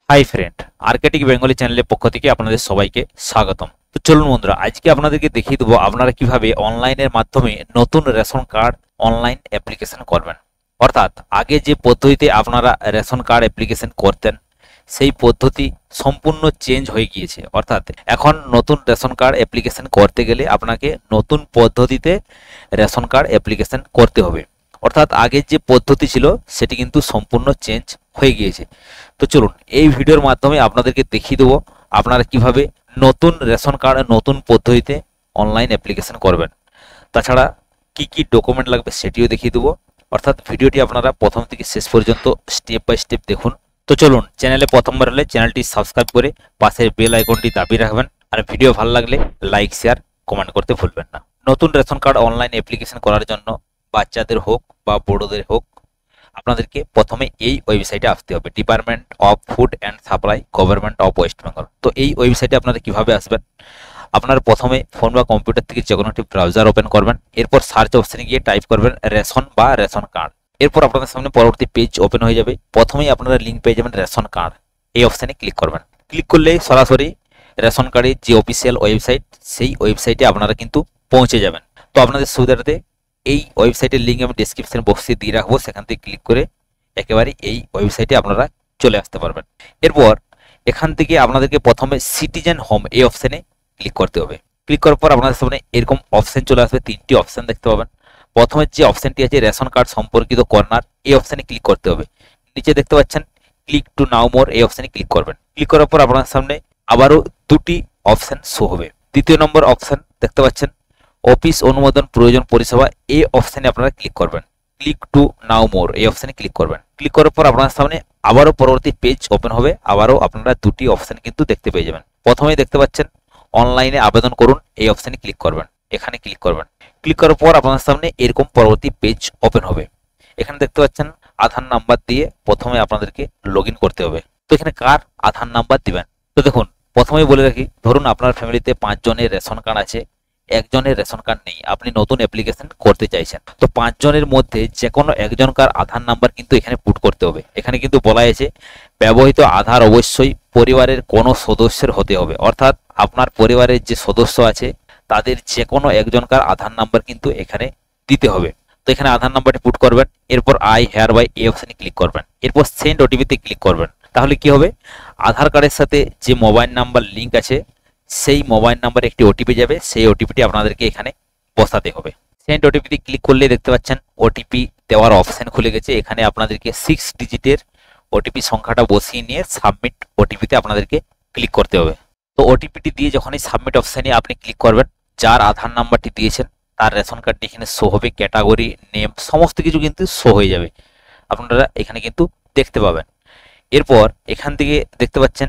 Hi friend, Arctic Bengali চ্যানেলের পক্ষ থেকে আপনাদের সবাইকে স্বাগতম। তো চলুন বন্ধুরা, আজকে আপনাদেরকে দেখিয়ে দেবো আপনারা কিভাবে অনলাইনের মাধ্যমে নতুন রেশন কার্ড অনলাইন অ্যাপ্লিকেশন করবেন। অর্থাৎ আগে যে পদ্ধতিতে আপনারা রেশন কার্ড অ্যাপ্লিকেশন করতেন সেই পদ্ধতি সম্পূর্ণ চেঞ্জ হয়ে গিয়েছে। অর্থাৎ এখন নতুন রেশন কার্ড অ্যাপ্লিকেশন করতে গেলে আপনাকে নতুন পদ্ধতিতে রেশন কার্ড অ্যাপ্লিকেশন করতে হবে। অর্থাৎ আগের যে পদ্ধতি ছিল সেটি কিন্তু সম্পূর্ণ চেঞ্জ হয়ে গিয়েছে। তো চলুন এই ভিডিওর মাধ্যমে আপনাদেরকে দেখিয়ে দেবো আপনারা কিভাবে নতুন রেশন কার্ড নতুন পদ্ধতিতে অনলাইন অ্যাপ্লিকেশন করবেন। তাছাড়া কি কি ডকুমেন্ট লাগবে সেটিও দেখিয়ে দেবো। অর্থাৎ ভিডিওটি আপনারা প্রথম থেকে শেষ পর্যন্ত স্টেপ বাই স্টেপ দেখুন। তো চলুন, চ্যানেলে প্রথমবার হলে চ্যানেলটি সাবস্ক্রাইব করে পাশের বেল আইকনটি দাবিয়ে রাখবেন। আর ভিডিও ভালো লাগলে লাইক শেয়ার কমেন্ট করতে ভুলবেন না। নতুন রেশন কার্ড অনলাইন অ্যাপ্লিকেশন করার জন্য বাচ্চাদের হোক বা বড়দের হোক আপনাদেরকে প্রথমে এই ওয়েবসাইটে আসতে হবে, department of food and supply, government of West Bengal. তো এই ওয়েবসাইটে আপনারা কিভাবে আসবেন, আপনারা প্রথমে ফোন বা কম্পিউটার থেকে যে কোনো একটি ব্রাউজার ওপেন করবেন। এরপর সার্চ অপশনে গিয়ে টাইপ করবেন রেশন বা রেশন কার্ড। এরপর আপনাদের সামনে পরবর্তী পেজ ওপেন হয়ে যাবে। প্রথমেই আপনারা লিঙ্ক পেয়ে যাবেন রেশন কার্ড, এই অপশানে ক্লিক করবেন। ক্লিক করলে সরাসরি রেশন কার্ডের যে অফিসিয়াল ওয়েবসাইট সেই ওয়েবসাইটে আপনারা কিন্তু পৌঁছে যাবেন। তো আপনাদের সুবিধার্থে এই ওয়েবসাইটের লিঙ্ক আমি ডেসক্রিপশন বক্সে দিয়ে রাখবো, সেখান থেকে ক্লিক করে একেবারে এই ওয়েবসাইটে আপনারা চলে আসতে পারবেন। এরপর এখান থেকে আপনাদেরকে প্রথমে সিটিজেন হোম এই অপশানে ক্লিক করতে হবে। ক্লিক করার পর আপনাদের সামনে এরকম অপশান চলে আসবে, তিনটি অপশান দেখতে পাবেন। প্রথমে যে অপশানটি আছে রেশন কার্ড সম্পর্কিত কর্নার, এই অপশানে ক্লিক করতে হবে। নিচে দেখতে পাচ্ছেন ক্লিক টু নাও মোর, এই অপশানে ক্লিক করবেন। ক্লিক করার পর আপনার সামনে আবারও দুটি অপশান শো হবে। দ্বিতীয় নম্বর অপশান দেখতে পাচ্ছেন অফিস অনুমোদন প্রয়োজন পরিষেবা, এই অপশানে আপনারা ক্লিক করবেন। ক্লিক টু নাও মোর, এই অপশানে ক্লিক করবেন। ক্লিক করার পর আপনার সামনে আবারও পরবর্তী পেজ ওপেন হবে। আবারও আপনারা দুটি অপশান কিন্তু দেখতে পেয়ে যাবেন। প্রথমেই দেখতে পাচ্ছেন অনলাইনে আবেদন করুন, এই অপশানে ক্লিক করবেন। এখানে ক্লিক করবেন। ক্লিক করার পর আপনার সামনে এরকম পরবর্তী পেজ ওপেন হবে। এখানে দেখতে পাচ্ছেন আধার নাম্বার দিয়ে প্রথমে আপনাদেরকে লগ ইন করতে হবে। তো এখানে কার আধার নাম্বার দিবেন, তো দেখুন প্রথমেই বলে রাখি, ধরুন আপনার ফ্যামিলিতে 5 জনের রেশন কার্ড আছে, একজনের রেশন কার্ড নেই, আপনি নতুন অ্যাপ্লিকেশন করতে চাইছেন। তো 5 জনের মধ্যে যে কোনো একজনকার আধার নাম্বার কিন্তু এখানে পুট করতে হবে। এখানে কিন্তু বলা হয়েছে ব্যবহৃত আধার অবশ্যই পরিবারের কোনো সদস্যের হতে হবে। অর্থাৎ আপনার পরিবারের যে সদস্য আছে তাদের যে কোনো একজনকার আধার নাম্বার কিন্তু এখানে দিতে হবে। তো এখানে আধার নাম্বারটি পুট করবেন। এরপর আই হেয়ার বাই এই অপশানে ক্লিক করবেন। এরপর সেন্ড ওটিপিতে ক্লিক করবেন। তাহলে কি হবে, আধার কার্ডের সাথে যে মোবাইল নাম্বার লিঙ্ক আছে সেই মোবাইল নাম্বারে একটি ওটিপি যাবে, সেই ওটিপিটি আপনাদেরকে এখানে বসাতে হবে। সেন্ড ওটিপিতে ক্লিক করলে দেখতে পাচ্ছেন ওটিপি দেওয়ার অপশান খুলে গেছে। এখানে আপনাদেরকে 6 ডিজিটের ওটিপি সংখ্যাটা বসিয়ে নিয়ে সাবমিট ওটিপিতে আপনাদেরকে ক্লিক করতে হবে। তো ওটিপিটি দিয়ে যখনই সাবমিট অপশানে আপনি ক্লিক করবেন, যার আধার নাম্বারটি দিয়েছেন তার রেশন কার্ডটি এখানে শো হবে, ক্যাটাগরি নেম সমস্ত কিছু কিন্তু শো হয়ে যাবে, আপনারা এখানে কিন্তু দেখতে পাবেন। এরপর এখান থেকে দেখতে পাচ্ছেন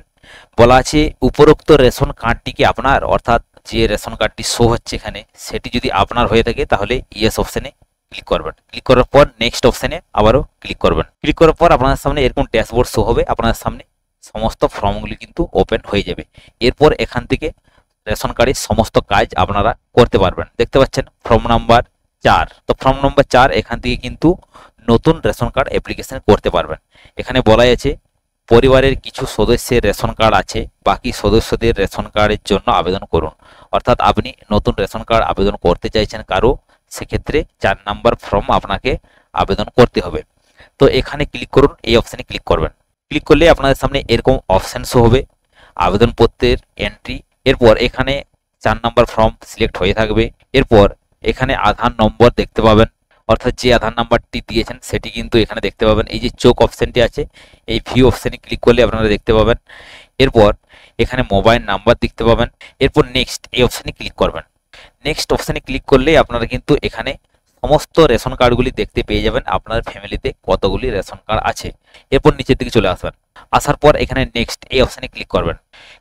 বলা আছে উপরোক্ত রেশন কার্ডটি কি আপনার, অর্থাৎ যে রেশন কার্ডটি শো হচ্ছে এখানে সেটি যদি আপনার হয়ে থাকে তাহলে ইয়েস অপশানে ক্লিক করবেন। ক্লিক করার পর নেক্সট অপশানে আবারও ক্লিক করবেন। ক্লিক করার পর আপনাদের সামনে এরকম ড্যাশবোর্ড শো হবে, আপনাদের সামনে সমস্ত ফর্মগুলি কিন্তু ওপেন হয়ে যাবে। এরপর এখান থেকে রেশন কার্ডের সমস্ত কাজ আপনারা করতে পারবেন। দেখতে পাচ্ছেন ফর্ম নাম্বার 4, তো ফর্ম নাম্বার 4 এখান থেকে কিন্তু নতুন রেশন কার্ড অ্যাপ্লিকেশন করতে পারবেন। এখানে বলা আছে পরিবারের কিছু সদস্যের রেশন কার্ড আছে, বাকি সদস্যদের রেশন কার্ডের জন্য আবেদন করুন। অর্থাৎ আপনি নতুন রেশন কার্ড আবেদন করতে চাইছেন কারো, সেক্ষেত্রে 4 নাম্বার ফর্ম আপনাকে আবেদন করতে হবে। তো এখানে ক্লিক করুন, এই অপশানে ক্লিক করবেন। ক্লিক করলে আপনাদের সামনে এরকম অপশান শো হবে আবেদনপত্রের এন্ট্রি। এরপর এখানে 4 নাম্বার ফর্ম সিলেক্ট হয়ে থাকবে। এরপর এখানে আধার নম্বর দেখতে পাবেন, অর্থাৎ যে আধার নাম্বারটি দিয়েছেন সেটি কিন্তু এখানে দেখতে পাবেন। এই যে চোখ অপশানটি আছে এই ভিউ অপশানে ক্লিক করলে আপনারা দেখতে পাবেন। এরপর এখানে মোবাইল নাম্বার দেখতে পাবেন। এরপর নেক্সট এই অপশানে ক্লিক করবেন। নেক্সট অপশানে ক্লিক করলে আপনারা কিন্তু এখানে সমস্ত রেশন কার্ডগুলি দেখতে পেয়ে যাবেন, আপনার ফ্যামিলিতে কতগুলি রেশন কার্ড আছে। এরপর নিচের দিকে চলে আসবেন। আসার পর এখানে নেক্সট এই অপশানে ক্লিক করবেন।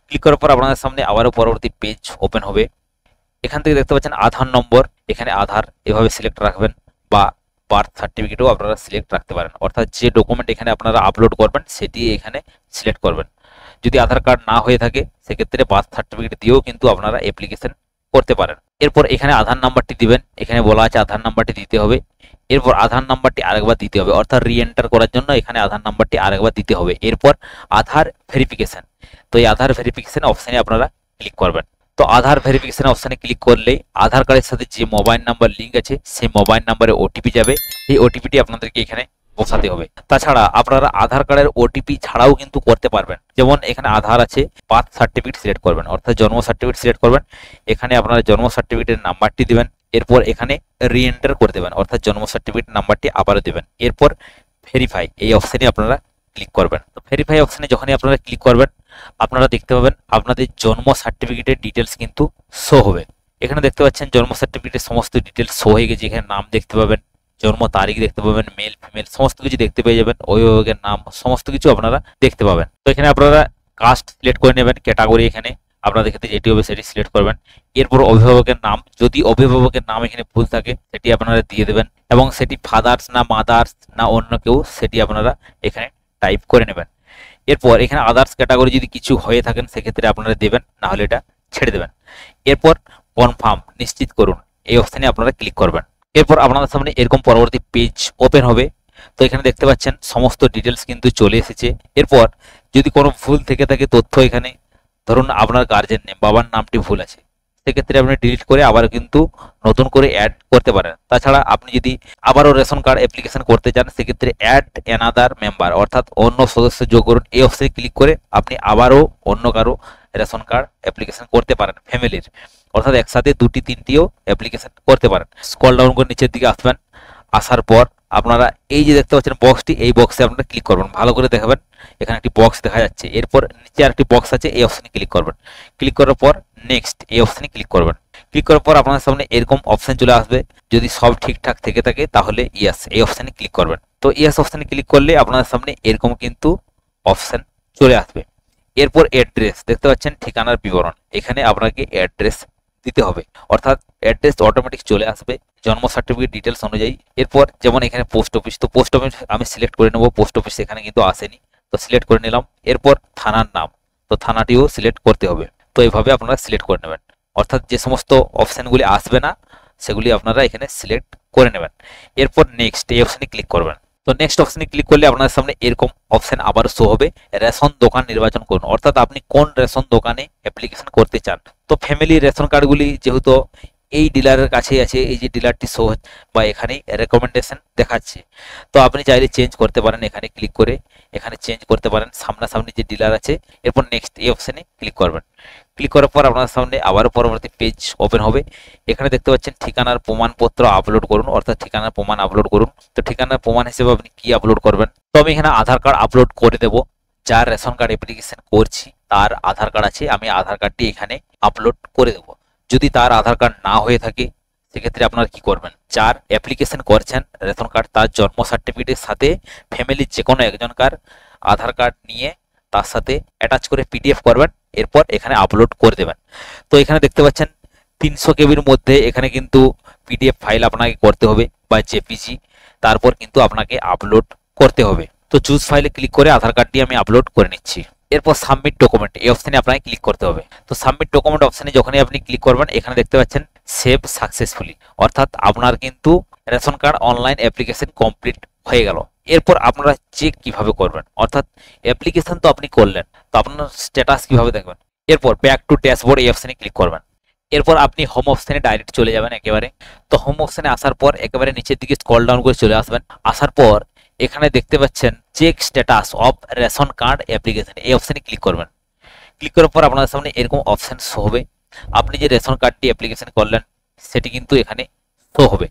ক্লিক করার পর আপনাদের সামনে আবারও পরবর্তী পেজ ওপেন হবে। এখান থেকে দেখতে পাচ্ছেন আধার নম্বর, এখানে আধার এভাবে সিলেক্ট রাখবেন বা বার্থ সার্টিফিকেটও আপনারা সিলেক্ট রাখতে পারেন। অর্থাৎ যে ডকুমেন্ট এখানে আপনারা আপলোড করবেন সেটি এখানে সিলেক্ট করবেন। যদি আধার কার্ড না হয়ে থাকে সেক্ষেত্রে বার্থ সার্টিফিকেট দিয়েও কিন্তু আপনারা অ্যাপ্লিকেশন করতে পারেন। এরপর এখানে আধার নাম্বারটি দিবেন, এখানে বলা আছে আধার নাম্বারটি দিতে হবে। এরপর আধার নাম্বারটি আরেকবার দিতে হবে, অর্থাৎ রি এন্টার করার জন্য এখানে আধার নাম্বারটি আরেকবার দিতে হবে। এরপর আধার ভেরিফিকেশন, তো এই আধার ভেরিফিকেশন অপশানে আপনারা ক্লিক করবেন। তো আধার ভেরিফিকেশন অপশানে ক্লিক করলেই আধার কার্ডের সাথে যে মোবাইল নাম্বার লিঙ্ক আছে সেই মোবাইল নাম্বারে ওটিপি যাবে। এই ওটিপিটি আপনাদেরকে এখানে বসাতে হবে। তাছাড়া আপনারা আধার কার্ডের ওটিপি ছাড়াও কিন্তু করতে পারবেন। যেমন এখানে আধার আছে, বার্থ সার্টিফিকেট সিলেক্ট করবেন, অর্থাৎ জন্ম সার্টিফিকেট সিলেক্ট করবেন। এখানে আপনারা জন্ম সার্টিফিকেটের নাম্বারটি দিবেন। এরপর এখানে রি এন্টার করে দেবেন, অর্থাৎ জন্ম সার্টিফিকেট নাম্বারটি আবারও দেবেন। এরপর ভেরিফাই এই অপশানে আপনারা ক্লিক করবেন। তো ভেরিফাই অপশানে যখনই আপনারা ক্লিক করবেন আপনারা দেখতে পাবেন আপনাদের জন্ম সার্টিফিকেটের ডিটেলস কিন্তু শো হবে। এখানে দেখতে পাচ্ছেন জন্ম সার্টিফিকেটের সমস্ত ডিটেলস শো হয়ে গেছে। এখানে নাম দেখতে পাবেন, জন্ম তারিখ দেখতে পাবেন, মেল ফিমেল সমস্ত কিছু দেখতে পেয়ে যাবেন, অভিভাবকের নাম সমস্ত কিছু আপনারা দেখতে পাবেন। তো এখানে আপনারা কাস্ট সিলেক্ট করে নেবেন, ক্যাটাগরি এখানে আপনাদের ক্ষেত্রে যেটি হবে সেটি সিলেক্ট করবেন। এরপর অভিভাবকের নাম, যদি অভিভাবকের নাম এখানে ভুল থাকে সেটি আপনারা দিয়ে দেবেন, এবং সেটি ফাদার্স না মাদার্স না অন্য কেউ সেটি আপনারা এখানে টাইপ করে নেবেন। এরপর এখানে আদার্স ক্যাটাগরি যদি কিছু হয়ে থাকেন সেক্ষেত্রে আপনারা দেবেন, না হলে এটা ছেড়ে দেবেন। এরপর কনফার্ম নিশ্চিত করুন এই অপশানে আপনারা ক্লিক করবেন। এরপর আপনাদের সামনে এরকম পরবর্তী পেজ ওপেন হবে। তো এখানে দেখতে পাচ্ছেন সমস্ত ডিটেলস কিন্তু চলে এসেছে। এরপর যদি কোনো ভুল থেকে থাকে তথ্য, এখানে ধরুন আপনার গার্জেন নেম বাবার নামটি ভুল আছে, সেক্ষেত্রে আপনি ডিলিট করে আবার কিন্তু নতুন করে অ্যাড করতে পারেন। তাছাড়া আপনি যদি আবারও রেশন কার্ড অ্যাপ্লিকেশন করতে চান সেক্ষেত্রে অ্যাড অ্যানাদার মেম্বার, অর্থাৎ অন্য সদস্য যোগ করুন এই অপশনে ক্লিক করে আপনি আবারও অন্য কারো রেশন কার্ড অ্যাপ্লিকেশন করতে পারেন ফ্যামিলির, অর্থাৎ একসাথে দুটি তিনটিও অ্যাপ্লিকেশন করতে পারেন। স্ক্রল ডাউন করে নিচের দিকে আসবেন, আসার পর আপনারা এই যে দেখতে পাচ্ছেন বক্সটি, এই বক্সে আপনারা ক্লিক করবেন। ভালো করে দেখাবেন, এখানে একটি বক্স দেখা যাচ্ছে। এরপর নিচে আরেকটি বক্স আছে, এই অপশনে ক্লিক করবেন। ক্লিক করার পর নেক্সট এই অপশনে ক্লিক করবেন। ক্লিক করার পর আপনাদের সামনে এরকম অপশন চলে আসবে। যদি সব ঠিকঠাক থেকে থাকে তাহলে ইয়েস এই অপশনে ক্লিক করবেন। তো ইয়েস অপশনে ক্লিক করলে আপনাদের সামনে এরকম কিন্তু অপশন চলে আসবে। এরপর অ্যাড্রেস দেখতে পাচ্ছেন, ঠিকানার বিবরণ, এখানে আপনাকে অ্যাড্রেস দিতে হবে, অর্থাৎ অ্যাড্রেস অটোমেটিক চলে আসবে জন্ম সার্টিফিকেট ডিটেলস অনুযায়ী। এরপর যেমন এখানে পোস্ট অফিস, তো পোস্ট অফিস আমি সিলেক্ট করে নেব, পোস্ট অফিস এখানে কিন্তু আসেনি, তো সিলেক্ট করে নিলাম। এরপর থানার নাম, তো থানাটিও সিলেক্ট করতে হবে। তো এইভাবে আপনারা সিলেক্ট করে নেবেন, অর্থাৎ যে সমস্ত অপশানগুলি আসবে না সেগুলি আপনারা এখানে সিলেক্ট করে নেবেন। এরপর নেক্সট এই অপশানে ক্লিক করবেন। তো নেক্সট অপশানে ক্লিক করলে আপনার সামনে এরকম অপশন আবার শো হবে, রেশন দোকান নির্বাচন করুন, অর্থাৎ আপনি কোন রেশন দোকানে অ্যাপ্লিকেশন করতে চান। তো ফ্যামিলি রেশন কার্ডগুলি যেহেতু এই ডিলারের কাছেই আছে, এই যে ডিলারটি শো বা এখানে রেকমেন্ডেশন দেখাচ্ছে, তো আপনি চাইলে চেঞ্জ করতে পারেন। এখানে ক্লিক করে এখানে চেঞ্জ করতে পারেন সামনাসামনি যে ডিলার আছে। এরপর নেক্সট এই অপশানে ক্লিক করবেন। ক্লিক করার পর আপনার সামনে আবারও পরবর্তী পেজ ওপেন হবে। এখানে দেখতে পাচ্ছেন ঠিকানার প্রমাণপত্র আপলোড করুন, অর্থাৎ ঠিকানার প্রমাণ আপলোড করুন। তো ঠিকানার প্রমাণ হিসেবে আপনি কি আপলোড করবেন? তো আমি এখানে আধার কার্ড আপলোড করে দেব। যার রেশন কার্ড অ্যাপ্লিকেশন করছি তার আধার কার্ড আছে, আমি আধার কার্ডটি এখানে আপলোড করে দেব। যদি তার আধার কার্ড না হয়ে থাকে সেক্ষেত্রে আপনারা কি করবেন? যার অ্যাপ্লিকেশন করছেন রেশন কার্ড তার জন্ম সার্টিফিকেটের সাথে ফ্যামিলির যে কোনো একজনকার আধার কার্ড নিয়ে তার সাথে অ্যাটাচ করে পিডিএফ করবেন, এরপর এখানে আপলোড করে দেবেন। তো এখানে দেখতে পাচ্ছেন 300 কেবির মধ্যে এখানে কিন্তু পিডিএফ ফাইল আপনাকে করতে হবে বা জেপিজি, তারপর কিন্তু আপনাকে আপলোড করতে হবে। তো চুজ ফাইলে ক্লিক করে আধার কার্ডটি আমি আপলোড করে নিচ্ছি। এরপর সাবমিট ডকুমেন্ট এই অপশনে আপনাকে ক্লিক করতে হবে। তো সাবমিট ডকুমেন্ট অপশনে যখনই আপনি ক্লিক করবেন এখানে দেখতে পাচ্ছেন সেভ সাকসেসফুলি, অর্থাৎ আপনার কিন্তু ration card online application complete হয়ে গেল। এরপর আপনারা চেক কিভাবে করবেন, অর্থাৎ অ্যাপ্লিকেশন তো আপনি করলেন, তো আপনার স্ট্যাটাস কিভাবে দেখবেন? এরপর ব্যাক টু ড্যাশবোর্ড এই অপশনে ক্লিক করবেন। এরপর আপনি হোম অপশনে ডাইরেক্ট চলে যাবেন একেবারে। তো হোম অপশনে আসার পর একেবারে নিচের দিকে স্ক্রল ডাউন করে চলে আসবেন। আসার পর এখানে দেখতে পাচ্ছেন check status of ration card application এই অপশনে ক্লিক করবেন। ক্লিক করার পর আপনাদের সামনে এরকম অপশন শো হবে, আপনি যে রেশন কার্ডটি অ্যাপ্লিকেশন করলেন সেটি কিন্তু এখানে শো হবে।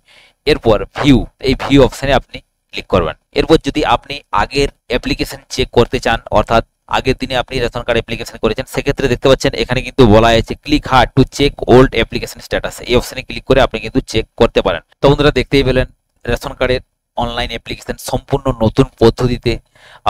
এরপর ভিউ এই ভিউ অপশনে আপনি ক্লিক করবেন। এরপর যদি আপনি আগের অ্যাপ্লিকেশন চেক করতে চান, অর্থাৎ আগের দিনে আপনি রেশন কার্ড অ্যাপ্লিকেশন করেছেন, সেক্ষেত্রে দেখতে পাচ্ছেন এখানে কিন্তু বলা আছে click hard to check old application status, এই অপশনে ক্লিক করে আপনি কিন্তু চেক করতে পারেন। তো বন্ধুরা দেখতেই পেলেন রেশন কার্ডের অনলাইন অ্যাপ্লিকেশন সম্পূর্ণ নতুন পদ্ধতিতে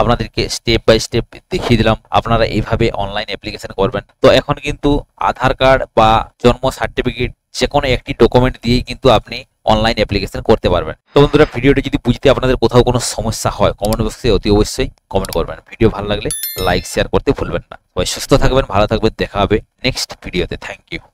আপনাদেরকে স্টেপ বাই স্টেপ দেখিয়ে দিলাম, আপনারা এইভাবে অনলাইন অ্যাপ্লিকেশন করবেন। তো এখন কিন্তু আধার কার্ড বা জন্ম সার্টিফিকেট যে কোনো একটি ডকুমেন্ট দিয়েই কিন্তু আপনি অনলাইন অ্যাপ্লিকেশন করতে পারবেন। তো বন্ধুরা ভিডিওটি যদি বুঝতে আপনাদের কোথাও কোনো সমস্যা হয় কমেন্ট বক্সে অতি অবশ্যই কমেন্ট করবেন। ভিডিও ভালো লাগলে লাইক শেয়ার করতে ভুলবেন না। সবাই সুস্থ থাকবেন, ভালো থাকবেন, দেখা হবে নেক্সট ভিডিওতে। Thank you.